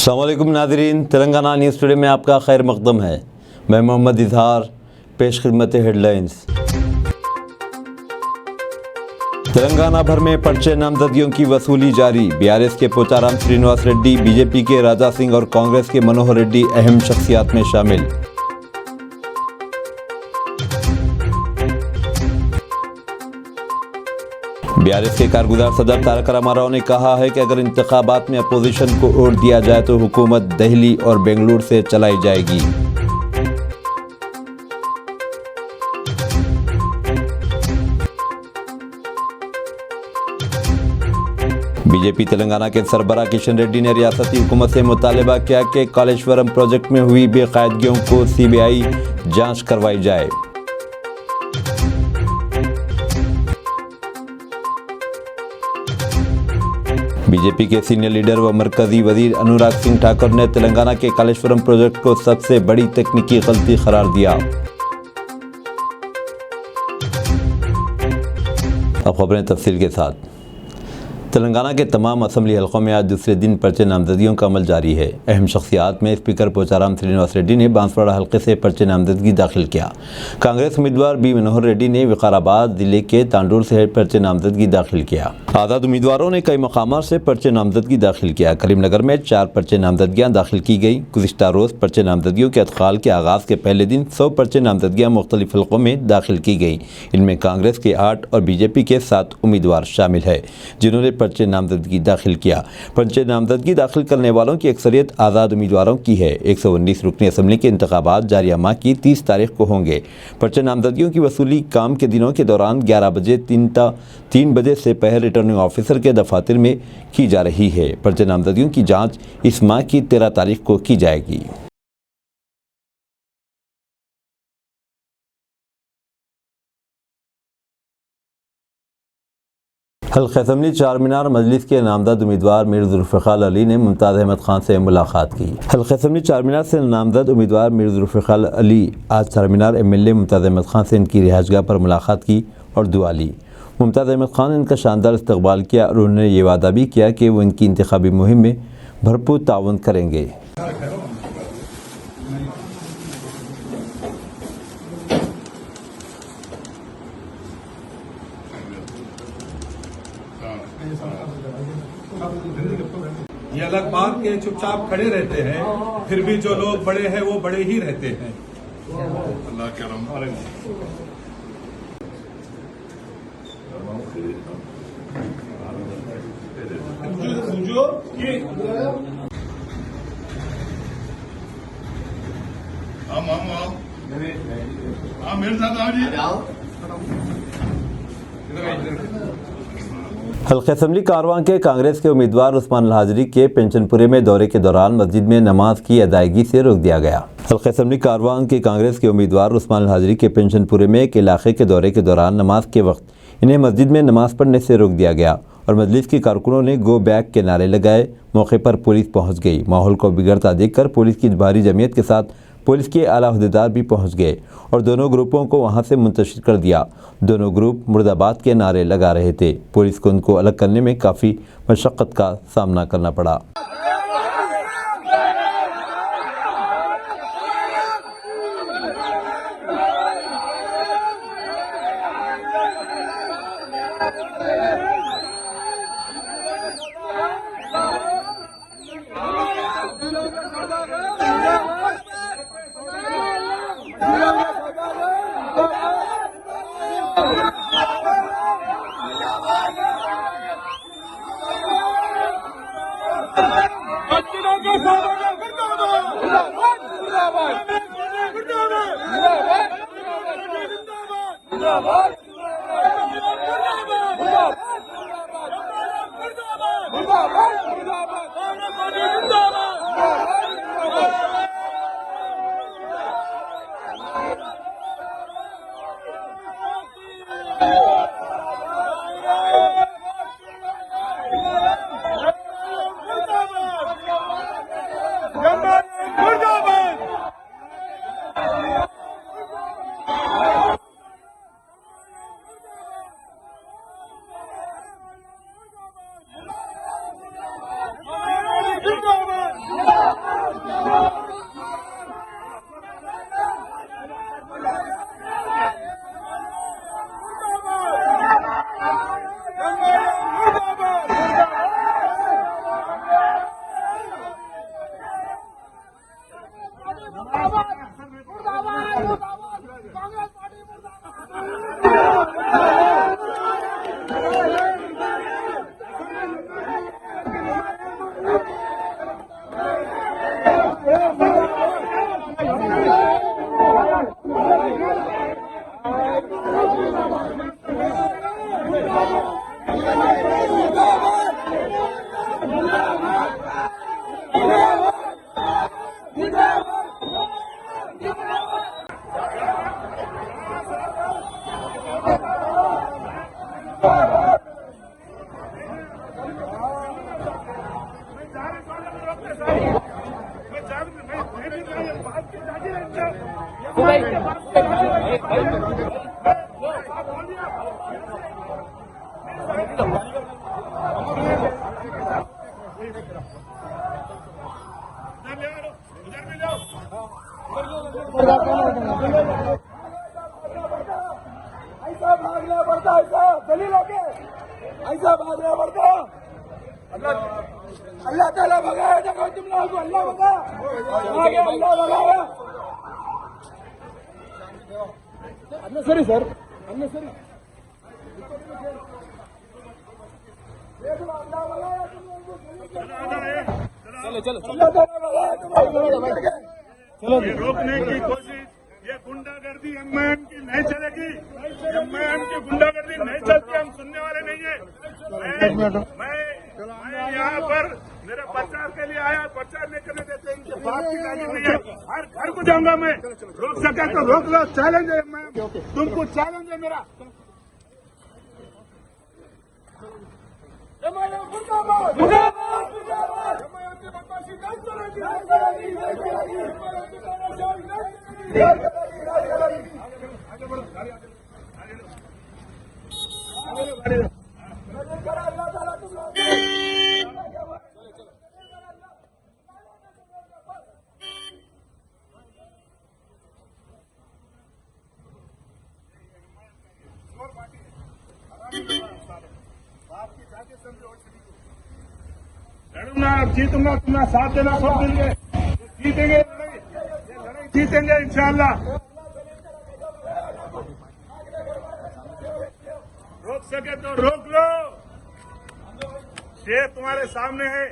अस्सलाम वालेकुम नाज़रीन, तेलंगाना न्यूज़ टुडे में आपका खैर मक़दम है। मैं मोहम्मद इजहार, पेश खिदमत हेडलाइंस। तेलंगाना भर में पर्चे नामजदगियों की वसूली जारी। बीआरएस के पोचाराम श्रीनिवास रेड्डी, बीजेपी के राजा सिंह और कांग्रेस के मनोहर रेड्डी अहम शख्सियात में शामिल। बीआरएस के कारगुजार सदर तारक रामाराव ने कहा है कि अगर इंतखाबात में अपोजिशन को वोट दिया जाए तो हुकूमत दिल्ली और बेंगलुरु से चलाई जाएगी। बीजेपी तेलंगाना के सरबराह किशन रेड्डी ने रियासती हुकूमत से मुतालबा किया कि कालेश्वरम प्रोजेक्ट में हुई बेकायदगियों को सीबीआई जांच करवाई जाए। बीजेपी के सीनियर लीडर व मरकजी वजीर अनुराग सिंह ठाकुर ने तेलंगाना के कालेश्वरम प्रोजेक्ट को सबसे बड़ी तकनीकी गलती करार दिया। अब खबरें तफसील के साथ। तेलंगाना के तमाम असम्बली हलकों में आज दूसरे दिन पर्चे नामजदगियों का अमल जारी है। अहम शख्सियात में स्पीकर पोचाराम श्रीनिवास रेड्डी ने बांसवाड़ा हल्के से पर्चे नामजदगी दाखिल किया। कांग्रेस उम्मीदवार बी मनोहर रेड्डी ने विकाराबाद जिले के तांडूर से पर्चे नामजदगी दाखिल किया। आज़ाद उम्मीदवारों ने कई मकामात से पर्चे नामजदगी दाखिल किया। करीमनगर में 4 पर्चे नामजदगियाँ दाखिल की गई। गुज़िश्ता रोज़ पर्चे नामजदगियों के अदखाल के आगाज़ के पहले दिन 100 पर्चे नामजदगियाँ मुख्तलिफ हलकों में दाखिल की गई। इनमें कांग्रेस के 8 और बीजेपी के 7 उम्मीदवार शामिल है जिन्होंने पर्चे नामजदगी दाखिल किया। पर्चे नामजदगी दाखिल करने वालों की अक्सरियत आज़ाद उम्मीदवारों की है। 119 रुकनी असम्बली के इंतखाबात जारिया माह की 30 तारीख को होंगे। पर्चे नामजदगियों की वसूली काम के दिनों के दौरान 11 बजे 3 बजे से पहले रिटर्निंग ऑफिसर के दफातर में की जा रही है। पर्चे नामजदगियों की जाँच इस माह की 13 तारीख को की जाएगी। हल्का असम्बली चारमीनार मजलिस के नामजद उम्मीदवार मीर जुल्फ़िकार अली ने मुमताज़ अहमद खान से मुलाकात की। हल्का असम्बली चारमीनार से नामजद उम्मीदवार मीर जुल्फ़िकार अली आज चारमीनार एमएलए मुमताज़ अहमद खान से इनकी रिहाइशगाह पर मुलाकात की और दुआ ली। मुमताज़ अहमद खान ने इनका शानदार इस्तकबाल किया और उन्होंने ये वादा भी किया कि वो इनकी इंतखाबी मुहिम में भरपूर ताउन करेंगे। ये अलग बात के चुपचाप खड़े रहते हैं, फिर भी जो लोग बड़े हैं वो बड़े ही रहते हैं। अल्लाह के रहम। मेरे साथ हल्का असम्बली कारवां के कांग्रेस के उम्मीदवार उस्मान हाजरी के पेंशनपुरे में दौरे के दौरान मस्जिद में नमाज की अदायगी से रोक दिया गया। हल्का असम्बली कारवां के कांग्रेस के उम्मीदवार उस्मान हाजरी के पेंशनपुरे में एक इलाके के दौरे के दौरान नमाज के वक्त इन्हें मस्जिद में नमाज पढ़ने से रोक दिया गया और मजलिस के कारकुनों ने गो बैक के नारे लगाए। मौके पर पुलिस पहुँच गई। माहौल को बिगड़ता देखकर पुलिस की भारी जमीयत के साथ पुलिस के आला अहदेदार भी पहुंच गए और दोनों ग्रुपों को वहां से मुंतशिर कर दिया। दोनों ग्रुप मुर्दाबाद के नारे लगा रहे थे। पुलिस को उनको अलग करने में काफ़ी मशक्क़त का सामना करना पड़ा। मुर्दाबाद मुर्दाबाद मुर्दाबाद कांग्रेस पार्टी मुर्दाबाद। ऐसा भागना पड़ता, ऐसा दलील होके ऐसा भागना पड़ता। अल्लाह ताला भगाया, देखो तुम लोगों को अल्लाह भगा, अल्लाह भगाया। Unnecessary sir, unnecessary. चलो चलो अल्लाह ताला भगाया तुम्हारे। ये रोकने की कोशिश, ये गुंडागर्दी एमआईएम की नहीं चलेगी। एमआईएम की गुंडागर्दी नहीं चलती, हम सुनने वाले नहीं है। मैं यहाँ पर मेरे प्रचार के लिए आया, प्रचार नहीं करने देते, इनके बात की तारीफ नहीं है। हर घर को जाऊंगा मैं, रोक सके तो रोक लो। चैलेंज है एमआईएम, तुमको चैलेंज है मेरा। मुर्दाबाद मुर्दाबाद मुर्दाबाद। एमआईएम की बदमाशी नहीं चलेगी, नहीं चलेगी, नहीं चलेगी। एमआईएम की तानाशाही नहीं चलेगी, नहीं चलेगी, नहीं चलेगी। आगे बढ़ो, आगे बढ़ो। अल्लाह ताला तुम लोग लड़ूंगा, जीतूंगा, तुम्हारा साथ देना सब देंगे, जीतेंगे लड़ाई, जीतेंगे इंशाअल्लाह। रोक सके तो रोक लो, शेर तुम्हारे सामने है।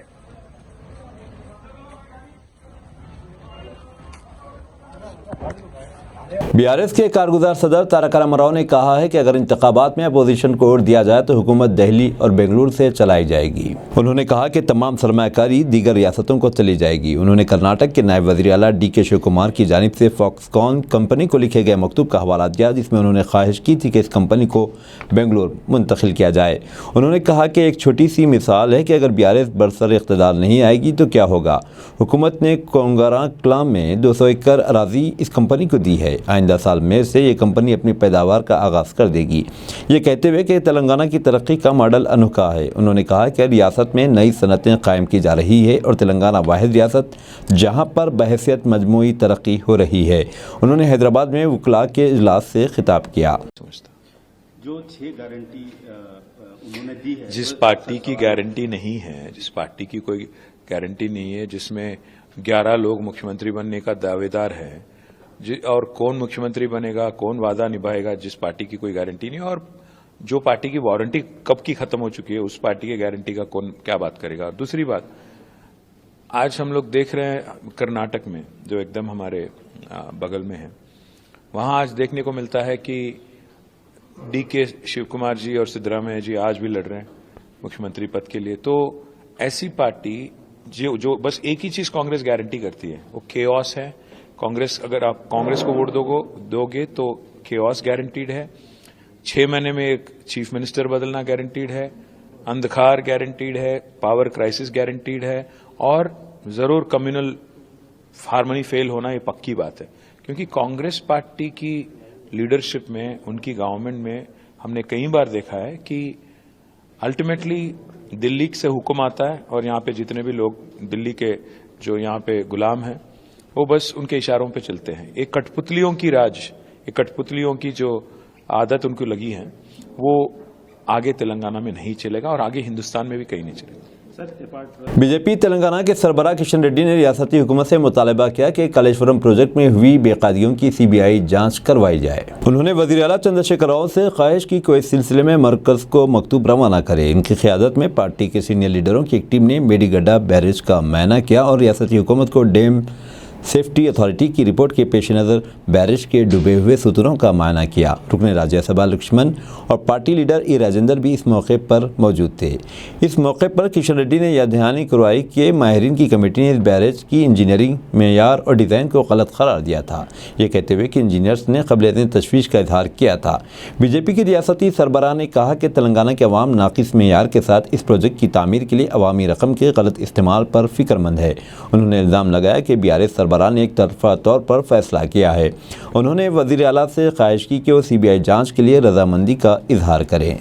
बीआरएस के कारगुजार सदर तारक रामाराव ने कहा है कि अगर इंतखाबात में अपोजिशन को वोट दिया जाए तो हुकूमत दिल्ली और बेंगलुरु से चलाई जाएगी। उन्होंने कहा कि तमाम सरमायाकारी दीगर रियासतों को चली जाएगी। उन्होंने कर्नाटक के नायब वज़ीर आला DK शिव कुमार की जानिब से फॉक्सकॉन कंपनी को लिखे गए मकतूब का हवाला दिया, जिसमें उन्होंने ख्वाहिश की थी कि इस कंपनी को बेंगलुरु मुंतकिल किया जाए। उन्होंने कहा कि एक छोटी सी मिसाल है कि अगर बीआरएस बरसर इख्तिदार नहीं आएगी तो क्या होगा। हुकूमत ने कोंगरा क्लाम में 200 एकड़ अराजी इस कंपनी को दी है। आइंदा साल में से ये कंपनी अपनी पैदावार का आगाज़ कर देगी, ये कहते हुए कि तेलंगाना की तरक्की का मॉडल अनोखा है। उन्होंने कहा कि रियासत में नई सनतें कायम की जा रही है और तेलंगाना वाहिद रियासत जहां पर बहैसियत मजमूई तरक्की हो रही है। उन्होंने हैदराबाद में वकला के इजलास से खिताब किया। जो 6 गारंटी उन्होंने दी है, जिस पार्टी की गारंटी नहीं है, जिस पार्टी की कोई गारंटी नहीं है, जिसमें 11 लोग मुख्यमंत्री बनने का दावेदार है, और कौन मुख्यमंत्री बनेगा, कौन वादा निभाएगा, जिस पार्टी की कोई गारंटी नहीं, और जो पार्टी की वारंटी कब की खत्म हो चुकी है उस पार्टी की गारंटी का कौन क्या बात करेगा। और दूसरी बात, आज हम लोग देख रहे हैं कर्नाटक में, जो एकदम हमारे बगल में है, वहां आज देखने को मिलता है कि DK शिव कुमार जी और सिद्धरामैया जी आज भी लड़ रहे हैं मुख्यमंत्री पद के लिए। तो ऐसी पार्टी जो बस एक ही चीज कांग्रेस गारंटी करती है, वो केओस है। कांग्रेस, अगर आप कांग्रेस को वोट दोगे तो केओस गारंटीड है, 6 महीने में एक चीफ मिनिस्टर बदलना गारंटीड है, अंधकार गारंटीड है, पावर क्राइसिस गारंटीड है, और जरूर कम्युनल हार्मनी फेल होना ये पक्की बात है। क्योंकि कांग्रेस पार्टी की लीडरशिप में, उनकी गवर्नमेंट में हमने कई बार देखा है कि अल्टीमेटली दिल्ली से हुक्म आता है और यहाँ पे जितने भी लोग दिल्ली के जो यहाँ पे गुलाम हैं वो बस उनके इशारों पे चलते हैं। एक कठपुतलियों की राज, एक कठपुतलियों की जो आदत उनको लगी है, वो आगे तेलंगाना में नहीं चलेगा और आगे हिंदुस्तान में भी कहीं नहीं चलेगा। सर बीजेपी तेलंगाना के सरबराह किशन रेड्डी ने रियासती हुकूमत से मुतालबा किया कि कालेश्वरम प्रोजेक्ट में हुई बेकायदगियों की सीबीआई जांच करवाई जाए। उन्होंने वज़ीर आला चंद्रशेखर राव से ख्वाहिश की कि इस सिलसिले में मरकज़ को मकतूब रवाना करे। इनकी क़यादत में पार्टी के सीनियर लीडरों की एक टीम ने मेडीगड्डा बैरेज का मुआयना किया और रियासती हुकूमत को डैम सेफ्टी अथॉरिटी की रिपोर्ट के पेश नज़र बैरेज के डूबे हुए सुतूरों का मुआयना किया। रुकन राज्यसभा लक्ष्मण और पार्टी लीडर ई राजेंद्र भी इस मौके पर मौजूद थे। इस मौके पर किशन रेड्डी ने यह दहानी करवाई कि माहिरीन की कमेटी ने इस बैरेज की इंजीनियरिंग मेयार और डिज़ाइन को गलत करार दिया था, ये कहते हुए कि इंजीनियर्स ने क़बल तशवीश का इजहार किया था। बीजेपी की रियासती सरबराह ने कहा कि तेलंगाना के अवाम नाकिस मेयार के साथ इस प्रोजेक्ट की तामीर के लिए अवामी रकम के गलत इस्तेमाल पर फ़िक्रमंद है। उन्होंने इल्ज़ाम लगाया कि BRS सरबराह ने एक तरफा तौर पर फैसला किया है। उन्होंने वज़ीर आला से ख्वाहिश की कि वो सीबीआई जांच के लिए रजामंदी का इजहार करें।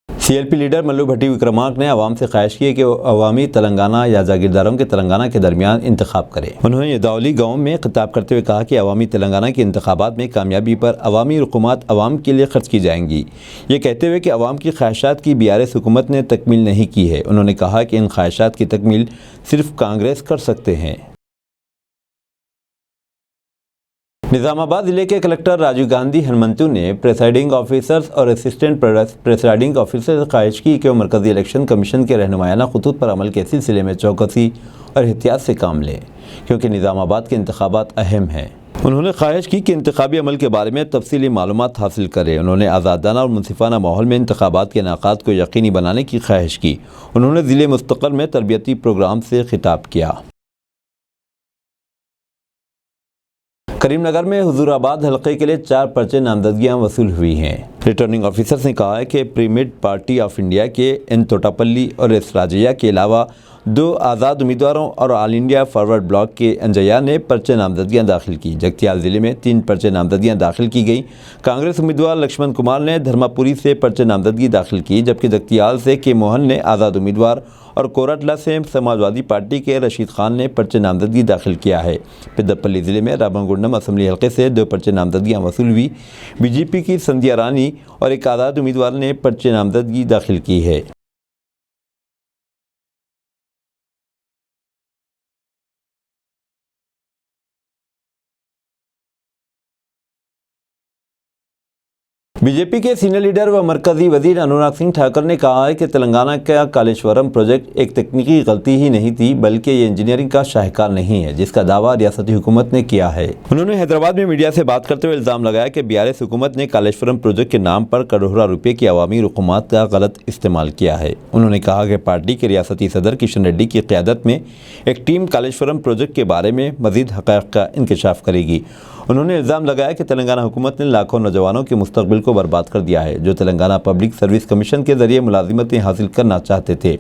CLP लीडर मल्लू भट्टी विक्रमार्क ने आवाम से ख्वाहिश की है कि वो अवामी तेलंगाना या जागीरदारों के तेलंगाना के दरमियान इंतखाब करें। उन्होंने यदावली गांव में खिताब करते हुए कहा कि अवामी तेलंगाना के इंतखाबात में कामयाबी पर अवामी रकूमात अवाम के लिए खर्च की जाएंगी, ये कहते हुए कि अवाम की ख्वाहिशात की BRS हुकूमत ने तकमील नहीं की है। उन्होंने कहा कि इन ख्वाहिशात की तकमील सिर्फ कांग्रेस कर सकते हैं। निज़ामाबाद ज़िले के कलेक्टर राजीव गांधी हनुमंतु ने प्रेसाइडिंग ऑफिसर्स और असिस्टेंट प्रेसाइडिंग ऑफिसर से ख्वाहिश की कि वो मरकज़ी इलेक्शन कमीशन के रहनुमायाना खतूत पर अमल के सिलसिले में चौकसी और एहतियात से काम लें, क्योंकि निज़ामाबाद के इंतखाबात अहम हैं। उन्होंने ख्वाहिश की कि इंतखाबी अमल के बारे में तफसीली मालूमात हासिल करें। उन्होंने आज़ादाना और मुनसिफाना माहौल में इंतखाबात के इनेकाद को यकीनी बनाने की ख्वाहिश की। उन्होंने ज़िले मुस्तक़ल में तरबियती प्रोग्राम से खिताब किया। करीमनगर में हुजूराबाद हल्के के लिए 4 पर्चे नामजदगियाँ वसूल हुई हैं। रिटर्निंग ऑफिसर्स ने कहा है कि प्रीमिड पार्टी ऑफ इंडिया के एन तोटापल्ली और एस राजैया के अलावा 2 आज़ाद उम्मीदवारों और ऑल इंडिया फॉरवर्ड ब्लॉक के अंजया ने पर्चे नामजदगियाँ दाखिल की। जगतियाल ज़िले में 3 पर्चे नामजदगियाँ दाखिल की गई। कांग्रेस उम्मीदवार लक्ष्मण कुमार ने धर्मापुरी से पर्चे नामजदगी दाखिल की, जबकि जगतियाल से के मोहन ने आज़ाद उम्मीदवार और कोरटला से समाजवादी पार्टी के रशीद खान ने पर्चे नामजदगी दाखिल किया है। पेद्दपल्ली ज़िले में रामगुंडम असम्बली हल्के से 2 पर्चे नामजदगियाँ वसूल हुई। बीजेपी की संध्या रानी और एक आज़ाद उम्मीदवार ने पर्चे नामजदगी दाखिल की है। बीजेपी के सीनियर लीडर व मरकजी वजीर अनुराग सिंह ठाकर ने कहा है कि तेलंगाना का कालेश्वरम प्रोजेक्ट एक तकनीकी गलती ही नहीं थी, बल्कि ये इंजीनियरिंग का शाहकार नहीं है, जिसका दावा रियासती हुकूमत ने किया है। उन्होंने हैदराबाद में मीडिया से बात करते हुए इल्ज़ाम लगाया कि BRS हुकूमत ने कालेश्वरम प्रोजेक्ट के नाम पर करोड़ों रुपये की अवामी रकूमात का गलत इस्तेमाल किया है। उन्होंने कहा कि पार्टी के रियासती सदर किशन रेड्डी की क़यादत में एक टीम कालेश्वरम प्रोजेक्ट के बारे में मज़ीद हक़ाइक़ का इंकशाफ करेगी। उन्होंने इल्ज़ाम लगाया कि तेलंगाना हुकूमत ने लाखों नौजवानों के मुस्तकबिल को बर्बाद कर दिया है, जो तेलंगाना पब्लिक सर्विस कमीशन के ज़रिए मुलाजिमतें हासिल करना चाहते थे।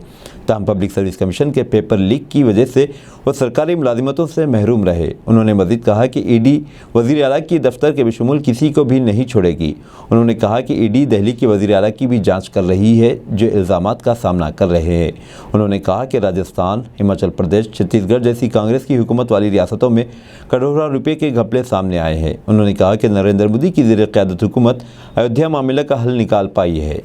ताहम पब्लिक सर्विस कमीशन के पेपर लीक की वजह से वो सरकारी मुलाजिमतों से महरूम रहे। उन्होंने मज़ीद कहा कि ED वज़ीर आला की दफ्तर के बशमूल किसी को भी नहीं छोड़ेगी। उन्होंने कहा कि ED दिल्ली की वज़ीर आला की भी जाँच कर रही है, जो इल्ज़ामात का सामना कर रहे हैं। उन्होंने कहा कि राजस्थान, हिमाचल प्रदेश, छत्तीसगढ़ जैसी कांग्रेस की हुकूमत वाली रियासतों में करोड़ों रुपये के घपले सामने आए हैं। उन्होंने कहा कि नरेंद्र मोदी की ज़ेर क़यादत हुकूमत अयोध्या मामले का हल निकाल पाई है।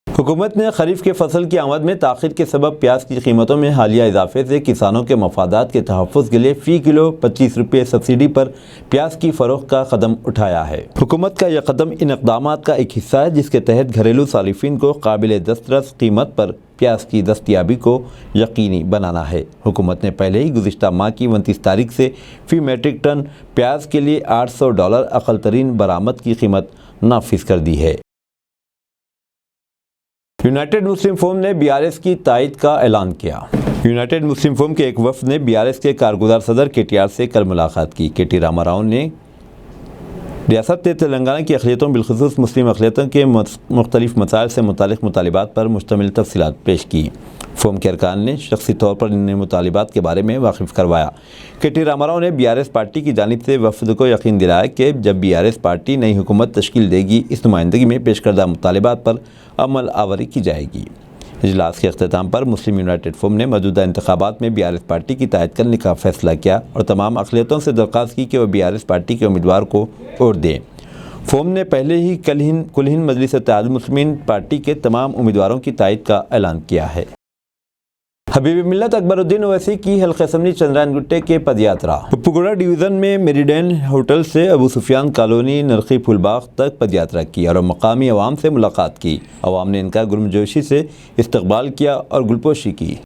हुकूमत ने खरीफ के फसल की आमद में ताख़ीर के सबब प्याज की कीमतों में हालिया इजाफे से किसानों के मफादात के तहफ़्फ़ुज़ के लिए फ़ी किलो 25 रुपये सब्सिडी पर प्याज की फ़रोख्त का कदम उठाया है। हुकूमत का यह कदम इन इक़दामात का एक हिस्सा है, जिसके तहत घरेलू सारिफिन को काबिल दस्तरस कीमत पर प्याज की दस्तयाबी को यकीनी बनाना है। हुकूमत ने पहले ही गुज़िश्ता माह की 29 तारीख से फ़ी मेट्रिक टन प्याज के लिए $800 अक़ल तरीन बरामद की कीमत नाफिज कर दी है। यूनाइटेड मुस्लिम फोरम ने BRS की तायद का ऐलान किया। यूनाइटेड मुस्लिम फोरम के एक वफ़द ने BRS के कारगुज़ार सदर KTR से कल मुलाकात की। KT रामाराव ने रियासत तेलंगाना की अक़लियतों बिलख़ुसूस मुस्लिम अक़लियतों के मुख्तलिफ़ मसाइल से मुतालिक़ मुतालिबात पर मुश्तमिल तफ़सीलात पेश की। फोरम के अरकान ने शख्सी तौर पर इन मुतालिबात के बारे में वाकिफ़ करवाया। KT रामाराव ने BRS पार्टी की जानिब से वफ़द को यकीन दिलाया कि जब BRS पार्टी नई हुकूमत तश्कील देगी, इस नुमाइंदगी में पेश करदा मुतालिबात पर अमल आवरी की जाएगी। इजलास के अख्ताम पर मुस्लिम यूनाइटेड फोरम ने मौजूदा इंतखाबात में BRS पार्टी की तायद करने का फैसला किया और तमाम अक़लियतों से दरख्वास्त की कि वह BRS पार्टी के उम्मीदवार को वोट दें। फोरम ने पहले ही कुल हिंद मजलिस इत्तेहादुल मुस्लिमीन पार्टी के तमाम उम्मीदवारों की तायद का ऐलान किया है। हबीब मिल्लत अकबरुद्दीन ओवैसी की हल्का असम्बली चंद्रायन गुट्टे के पदयात्रा। पुप्पुगोड़ा डिवीज़न में मेरिडेन होटल से अबू सुफियान कॉलोनी नरखी फूलबाग तक पदयात्रा की और मकामी अवाम से मुलाकात की। अवाम ने इनका गर्मजोशी से इस्तकबाल किया और गुलपोशी की।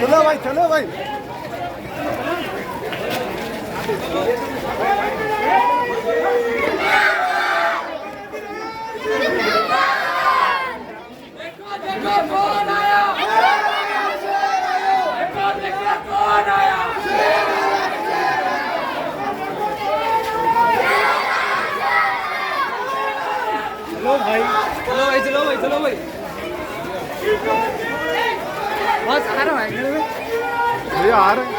चलो भाई, चलो भाई। चलो भाई बस आ रहा है ये आ रहे हैं।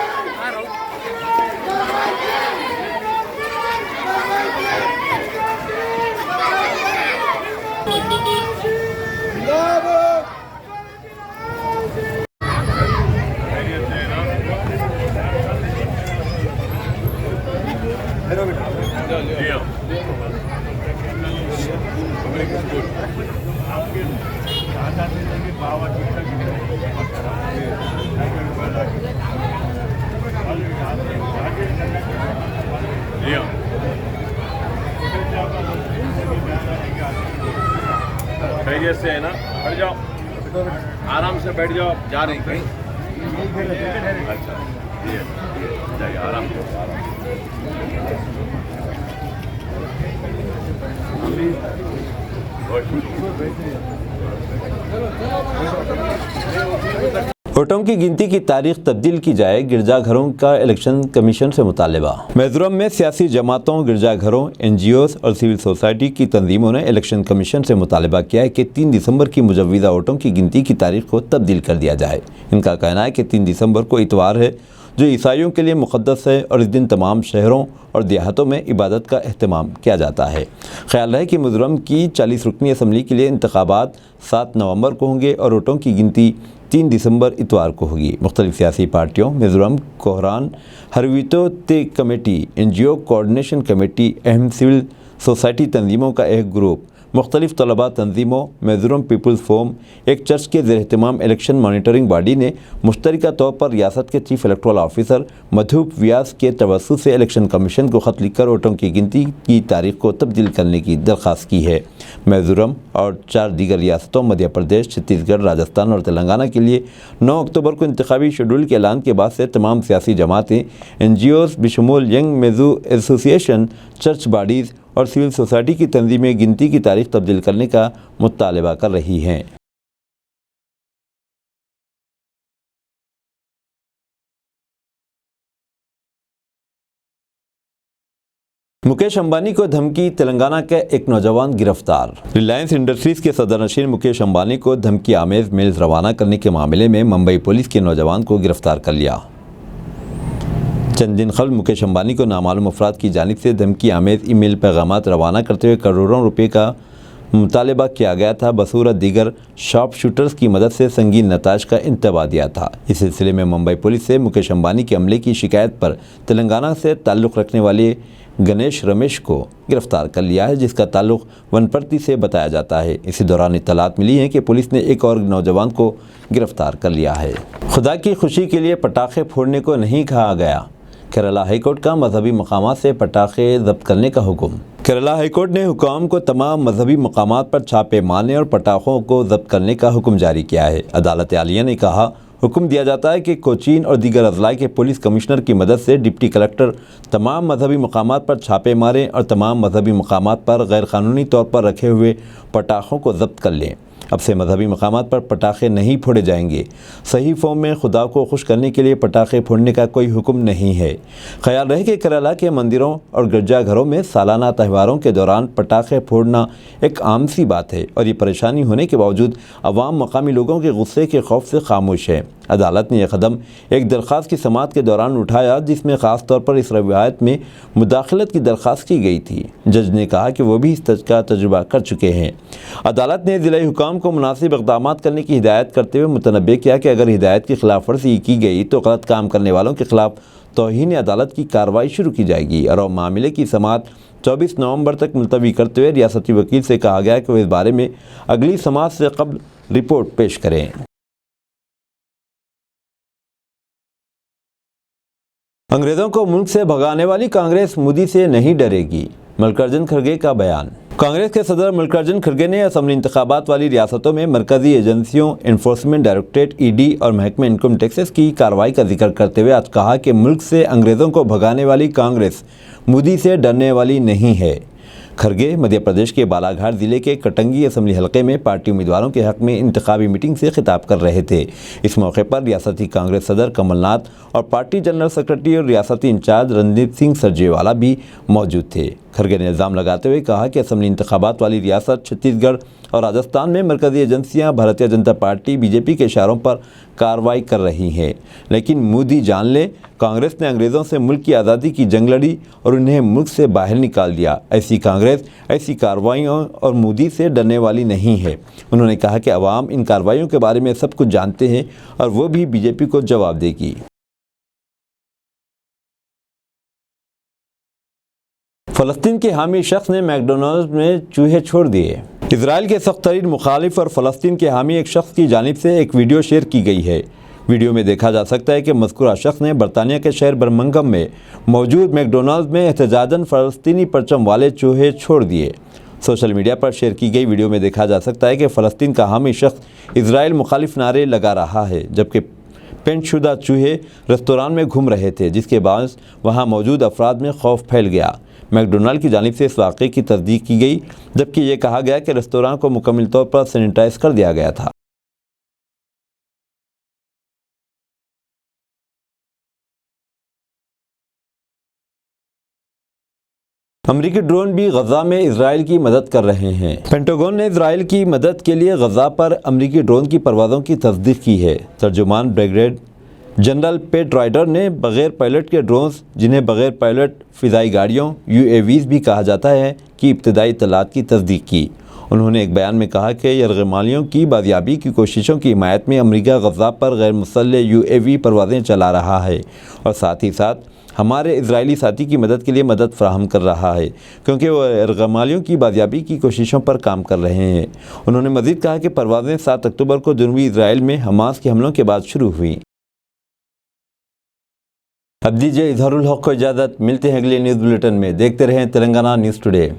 खैरियत से है ना? बैठ जाओ, आराम से बैठ जाओ। जा नहीं कहीं? अच्छा, जाइए आराम करो, वोटों की गिनती की तारीख तब्दील की जाए, गिरजाघरों का इलेक्शन कमीशन से मुतालबा। मिज़ोरम में सियासी जमातों, गिरजाघरों, NGOs और सिविल सोसाइटी की तंजीमों ने इलेक्शन कमीशन से मुतालबा किया है कि 3 दिसंबर की मुजव्वज़ा वोटों की गिनती की तारीख को तब्दील कर दिया जाए। इनका कहना है कि 3 दिसंबर को इतवार है, जो ईसाइयों के लिए मुक़द्दस है और इस दिन तमाम शहरों और देहातों में इबादत का अहतमाम किया जाता है। ख्याल है कि मिज़ोरम की 40 रुकनी असम्बली के लिए इंतखाबात 7 नवंबर को होंगे और वोटों की गिनती 3 दिसंबर इतवार को होगी। मुख्तलिफ सियासी पार्टियों, मिज़ोरम कोहरान हरवितो ते कमेटी, NGO कोऑर्डिनेशन कमेटी, अहम सिविल सोसाइटी तंजीमों का एक ग्रुप, मुख्तलिफ तलबा तंजीमों, मिज़ोरम पीपल्स फोरम, एक चर्च के ज़ेर-एहतमाम इलेक्शन मॉनिटरिंग बॉडी ने मुश्तरका तौर पर रियासत के चीफ इलेक्टोरल ऑफिसर मधुप व्यास के तवस्सुत से इलेक्शन कमीशन को ख़त लिखकर वोटों की गिनती की तारीख को तब्दील करने की दरख्वास्त की है। मिज़ोरम और 4 दीगर रियासतों मध्य प्रदेश, छत्तीसगढ़, राजस्थान और तेलंगाना के लिए 9 अक्टूबर को इंतखाबी शेड्यूल के ऐलान के बाद से तमाम सियासी जमातें, NGOs बिशमूल young Mizo association, church bodies और सिविल सोसाइटी की तंजीमें गिनती की तारीख तब्दील करने का मुतालबा कर रही हैं। मुकेश अंबानी को धमकी, तेलंगाना के एक नौजवान गिरफ्तार। रिलायंस इंडस्ट्रीज के सदरनशीन मुकेश अंबानी को धमकी आमेज मेल्स रवाना करने के मामले में मुंबई पुलिस के नौजवान को गिरफ्तार कर लिया। चंद दिन कबल मुकेश अंबानी को नामालूम अफराद की जानिब से धमकी आमेज ईमेल पैगामात रवाना करते हुए करोड़ों रुपए का मुतालबा किया गया था। बसूरत दीगर शॉप शूटर्स की मदद से संगीन नताज का इंतबा दिया था। इस सिलसिले में मुंबई पुलिस से मुकेश अंबानी के हमले की शिकायत पर तेलंगाना से ताल्लुक़ रखने वाले गणेश रमेश को गिरफ्तार कर लिया है, जिसका ताल्लुक़ वनपर्ती से बताया जाता है। इसी दौरान इत्तलात मिली है कि पुलिस ने एक और नौजवान को गिरफ्तार कर लिया है। खुदा की खुशी के लिए पटाखे फोड़ने को नहीं कहा गया। केरला हाईकोर्ट का मजहबी मकामात से पटाखे जब्त करने का हुक्म। केरला हाईकोर्ट ने हुकाम को तमाम मजहबी मकामात पर छापे मारने और पटाखों को जब्त करने का हुक्म जारी किया है। अदालत आलिया ने कहा, हुक्म दिया जाता है कि कोचीन और दीगर अजला के पुलिस कमिश्नर की मदद से डिप्टी कलेक्टर तमाम मजहबी मकामात पर छापे मारें और तमाम मजहबी मकामात पर गैर कानूनी तौर पर रखे हुए पटाखों को जब्त कर लें। अब से मजहबी मकामात पर पटाखे नहीं फोड़े जाएंगे। सही फॉर्म में खुदा को खुश करने के लिए पटाखे फोड़ने का कोई हुक्म नहीं है। ख्याल रहे कि केरला के मंदिरों और गिरजाघरों में सालाना त्योहारों के दौरान पटाखे फोड़ना एक आम सी बात है और ये परेशानी होने के बावजूद अवाम मकामी लोगों के गुस्से के खौफ से खामोश है। अदालत ने यह कदम एक दरख्वास्त की समाअत के दौरान उठाया जिसमें ख़ास तौर पर इस रवायत में मुदाखलत की दरख्वास्त की गई थी। जज ने कहा कि वो भी इस तरह का तजुर्बा कर चुके हैं। अदालत ने ज़िला हुकाम को मुनासिब इक़दाम करने की हिदायत करते हुए मुतनब्बे किया कि अगर हिदायत की खिलाफ वर्जी की गई तो गलत काम करने वालों के खिलाफ तौहीन अदालत की कार्रवाई शुरू की जाएगी और मामले की समाअत 24 नवंबर तक मुलतवी करते हुए रियासती वकील से कहा गया कि वह इस बारे में अगली समाअत से कबल रिपोर्ट पेश करें। अंग्रेज़ों को मुल्क से भगाने वाली कांग्रेस मोदी से नहीं डरेगी, मल्लिकार्जुन खड़गे का बयान। कांग्रेस के सदर मल्लिकार्जुन खड़गे ने असम्बली इंतखाबात वाली रियासतों में मरकजी एजेंसियों, इन्फोर्समेंट डायरेक्टरेट, ईडी और महकमे इनकम टैक्सेस की कार्रवाई का जिक्र करते हुए आज कहा कि मुल्क से अंग्रेज़ों को भगाने वाली कांग्रेस मोदी से डरने वाली नहीं है। खड़गे मध्य प्रदेश के बालाघाट जिले के कटंगी असम्बली हलके में पार्टी उम्मीदवारों के हक में इंतखाबी मीटिंग से खिताब कर रहे थे। इस मौके पर रियासती कांग्रेस सदर कमलनाथ और पार्टी जनरल सेक्रेटरी और रियासती इंचार्ज रणदीप सिंह सरजेवाला भी मौजूद थे। खड़गे ने इल्ज़ाम लगाते हुए कहा कि असम्बली इंतखाबात वाली रियासत छत्तीसगढ़ और राजस्थान में मरकजी एजेंसियां भारतीय जनता पार्टी बीजेपी के इशारों पर कार्रवाई कर रही हैं, लेकिन मोदी जान ले कांग्रेस ने अंग्रेज़ों से मुल्क की आज़ादी की जंग लड़ी और उन्हें मुल्क से बाहर निकाल दिया। ऐसी कांग्रेस ऐसी कार्रवाइयों और मोदी से डरने वाली नहीं है। उन्होंने कहा कि अवाम इन कार्रवाइयों के बारे में सब कुछ जानते हैं और वो भी बीजेपी को जवाब देगी। फ़लस्तीन के हामी शख्स ने मैकडोनल्ड्स में चूहे छोड़ दिए। इजराइल के सख्त तरीन मुखालिफ और फ़लस्तीन के हामी एक शख्स की जानिब से एक वीडियो शेयर की गई है। वीडियो में देखा जा सकता है कि मज़कूरा शख्स ने बरतानिया के शहर बर्मिंघम में मौजूद मैकडोनल्ड्स में एहतजाजन फ़लस्तीनी परचम वाले चूहे छोड़ दिए। सोशल मीडिया पर शेयर की गई वीडियो में देखा जा सकता है कि फ़लस्तीन का हामी शख्स इजराइल मुखालिफ नारे लगा रहा है, जबकि पेंटशुदा चूहे रेस्तोरां में घूम रहे थे, जिसके बाद वहां मौजूद अफराद में खौफ फैल गया। मैकडोनल्ड की जानिब से इस वाक़े की तस्दीक की गई, जबकि ये कहा गया कि रेस्तोरां को मुकम्मल तौर पर सैनिटाइज कर दिया गया था। अमरीकी ड्रोन भी गजा में इजराइल की मदद कर रहे हैं। पेंटागन ने इजराइल की मदद के लिए गजा पर अमरीकी ड्रोन की परवाज़ों की तस्दीक की है। तर्जुमान ब्रिगेडियर जनरल पेट राइडर ने बग़ैर पायलट के ड्रोन्स, जिन्हें बग़ैर पायलट फ़िज़ाई गाड़ियों UAVs भी कहा जाता है, की इब्तदाई इत्तलात की तस्दीक की। उन्होंने एक बयान में कहा कि यरग़मालियों की बाजियाबी की कोशिशों की हिमायत में अमरीका गजा पर गैर मुसल्लह UAV परवाज़ें चला रहा है और साथ ही साथ हमारे इजरायली साथी की मदद के लिए मदद फराहम कर रहा है, क्योंकि वह यरग़मालियों की बाजियाबी की कोशिशों पर काम कर रहे हैं। उन्होंने मज़ीद कहा कि परवाज़ें 7 अक्टूबर को जनूबी इजराइल में हमास के हमलों के बाद शुरू हुई। अब दीजिए इज़हारुल हक़ को इजाज़त। मिलते हैं अगले न्यूज़ बुलेटिन में। देखते रहें तेलंगाना न्यूज़ टुडे।